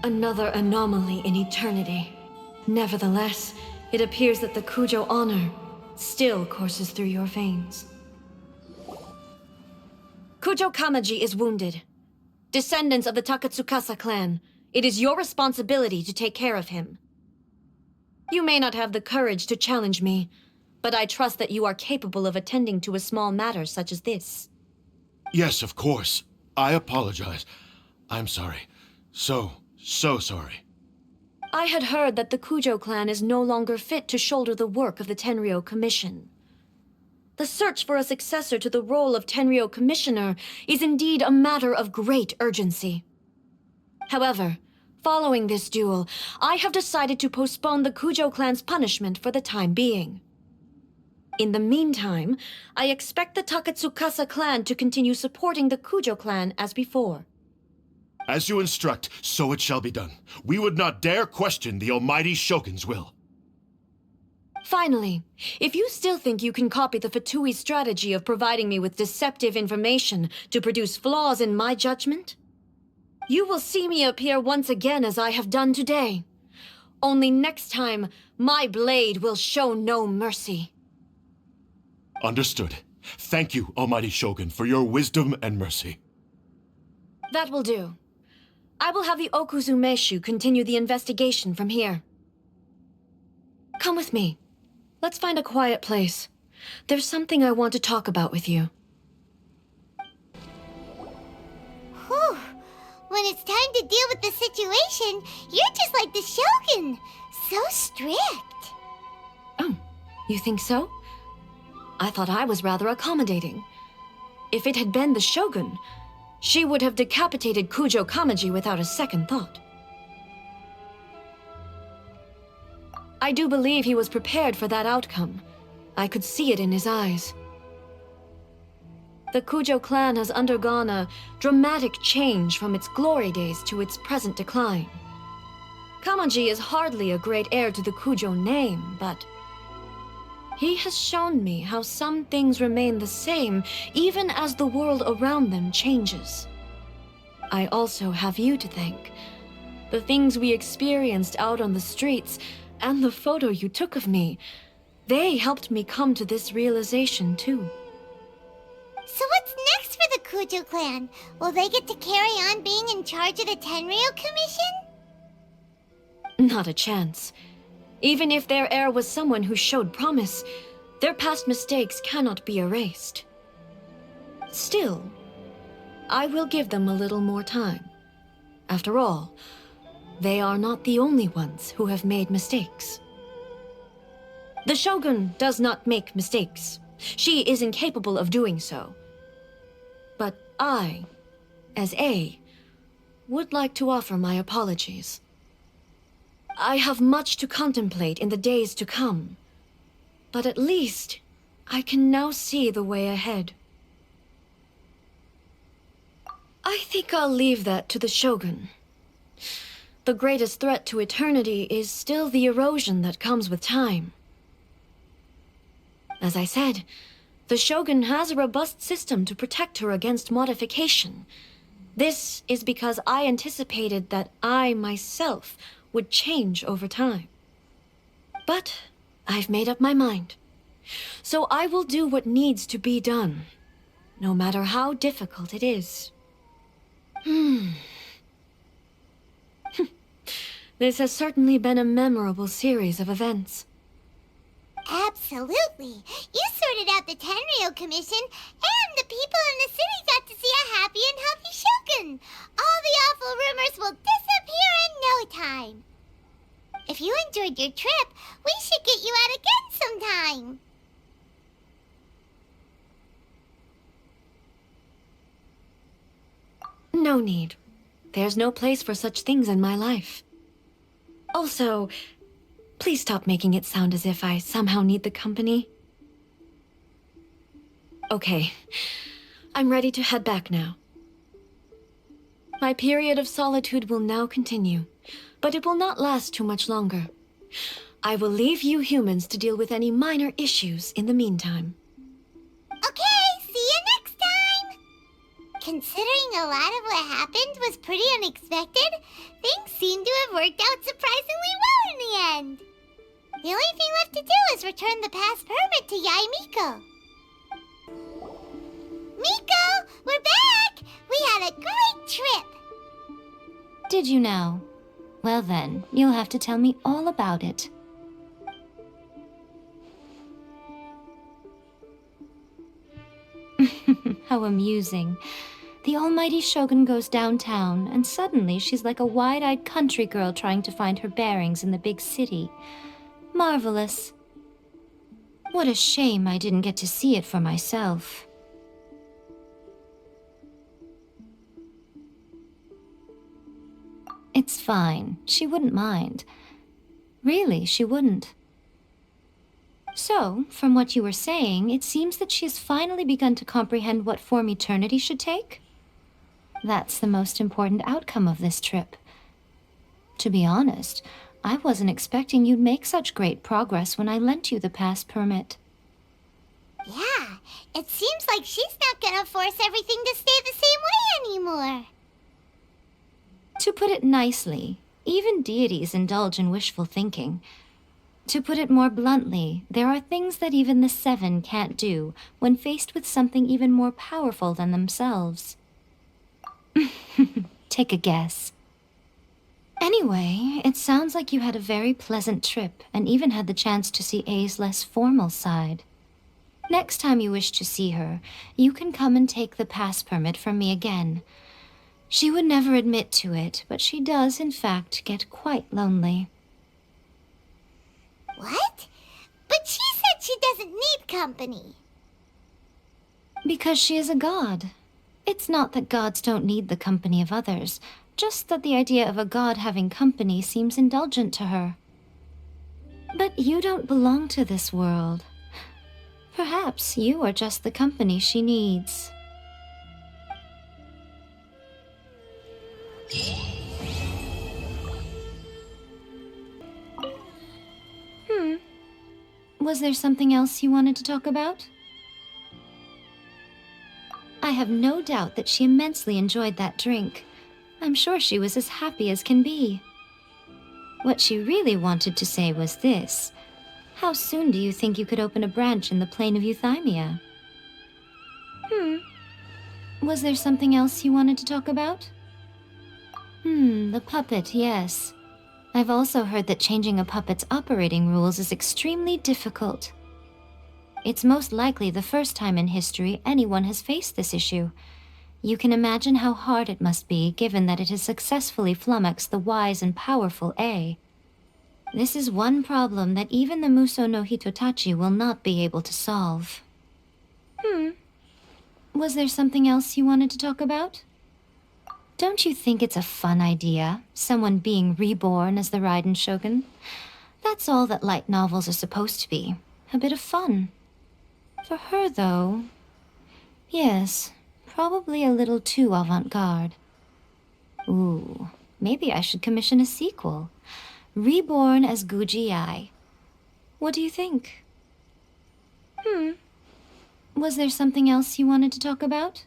Another anomaly in eternity. Nevertheless, it appears that the Kujo honor still courses through your veins. Kujo Kamaji is wounded. Descendants of the Takatsukasa clan, it is your responsibility to take care of him. You may not have the courage to challenge me, but I trust that you are capable of attending to a small matter such as this. Yes, of course. I apologize. I'm sorry. So sorry. I had heard that the Kujo clan is no longer fit to shoulder the work of the Tenryou Commission. The search for a successor to the role of Tenryou Commissioner is indeed a matter of great urgency. However, following this duel, I have decided to postpone the Kujo clan's punishment for the time being. In the meantime, I expect the Takatsukasa clan to continue supporting the Kujo clan as before. As you instruct, so it shall be done. We would not dare question the Almighty Shogun's will. Finally, if you still think you can copy the Fatui strategy of providing me with deceptive information to produce flaws in my judgment, you will see me appear once again as I have done today. Only next time, my blade will show no mercy. Understood. Thank you, Almighty Shogun, for your wisdom and mercy. That will do. I will have the Okuzumeshu continue the investigation from here. Come with me. Let's find a quiet place. There's something I want to talk about with you. Whew. When it's time to deal with the situation, you're just like the Shogun. So strict. Oh, you think so? I thought I was rather accommodating. If it had been the Shogun, she would have decapitated Kujo Kamaji without a second thought. I do believe he was prepared for that outcome. I could see it in his eyes. The Kujo clan has undergone a dramatic change from its glory days to its present decline. Kamaji is hardly a great heir to the Kujo name, but he has shown me how some things remain the same even as the world around them changes. I also have you to thank. The things we experienced out on the streets and the photo you took of me, they helped me come to this realization too. So what's next for for the Kujo clan? Will they get to carry on being in charge of the Tenryo Commission? Not a chance. Even if their heir was someone who showed promise, their past mistakes cannot be erased. Still, I will give them a little more time. After all, they are not the only ones who have made mistakes. The Shogun does not make mistakes. She is incapable of doing so. But I, as A, would like to offer my apologies. I have much to contemplate in the days to come, but at least I can now see the way ahead. I think I'll leave that to the Shogun. The greatest threat to eternity is still the erosion that comes with time. As I said, the Shogun has a robust system to protect her against modification. This is because I anticipated that I myself would change over time. But I've made up my mind. So I will do what needs to be done, no matter how difficult it is. This has certainly been a memorable series of events. Absolutely. You sorted out the Tenryo Commission, and the people in the city got to see a happy and healthy Shogun. All the awful rumors will disappear in no time. If you enjoyed your trip, we should get you out again sometime. No need. There's no place for such things in my life. Also, please stop making it sound as if I somehow need the company. Okay, I'm ready to head back now. My period of solitude will now continue, but it will not last too much longer. I will leave you humans to deal with any minor issues in the meantime. Okay, see you next time! Considering a lot of what happened was pretty unexpected, things seem to have worked out surprisingly well in the end. The only thing left to do is return the pass permit to Yai Miko. Miko, we're back! We had a great trip! Did you now? Well then, you'll have to tell me all about it. How amusing. The almighty Shogun goes downtown, and suddenly she's like a wide-eyed country girl trying to find her bearings in the big city. Marvelous. What a shame I didn't get to see it for myself. It's fine. She wouldn't mind. Really, she wouldn't. So, from what you were saying, it seems that she has finally begun to comprehend what form eternity should take? That's the most important outcome of this trip. To be honest, I wasn't expecting you'd make such great progress when I lent you the pass permit. Yeah, it seems like she's not gonna force everything to stay the same way anymore. To put it nicely, even deities indulge in wishful thinking. To put it more bluntly, there are things that even the Seven can't do when faced with something even more powerful than themselves. Take a guess. Anyway, it sounds like you had a very pleasant trip and even had the chance to see A's less formal side. Next time you wish to see her, you can come and take the pass permit from me again. She would never admit to it, but she does, in fact, get quite lonely. What? But she said she doesn't need company. Because she is a god. It's not that gods don't need the company of others, just that the idea of a god having company seems indulgent to her. But you don't belong to this world. Perhaps you are just the company she needs. Was there something else you wanted to talk about? I have no doubt that she immensely enjoyed that drink. I'm sure she was as happy as can be. What she really wanted to say was this. How soon do you think you could open a branch in the plane of Euthymia? Was there something else you wanted to talk about? The puppet, yes. I've also heard that changing a puppet's operating rules is extremely difficult. It's most likely the first time in history anyone has faced this issue. You can imagine how hard it must be, given that it has successfully flummoxed the wise and powerful A. This is one problem that even the Muso no Hitotachi will not be able to solve. Was there something else you wanted to talk about? Don't you think it's a fun idea, someone being reborn as the Raiden Shogun? That's all that light novels are supposed to be, a bit of fun. For her, though, yes, probably a little too avant-garde. Ooh, maybe I should commission a sequel. Reborn as Guji-ai. What do you think? Was there something else you wanted to talk about?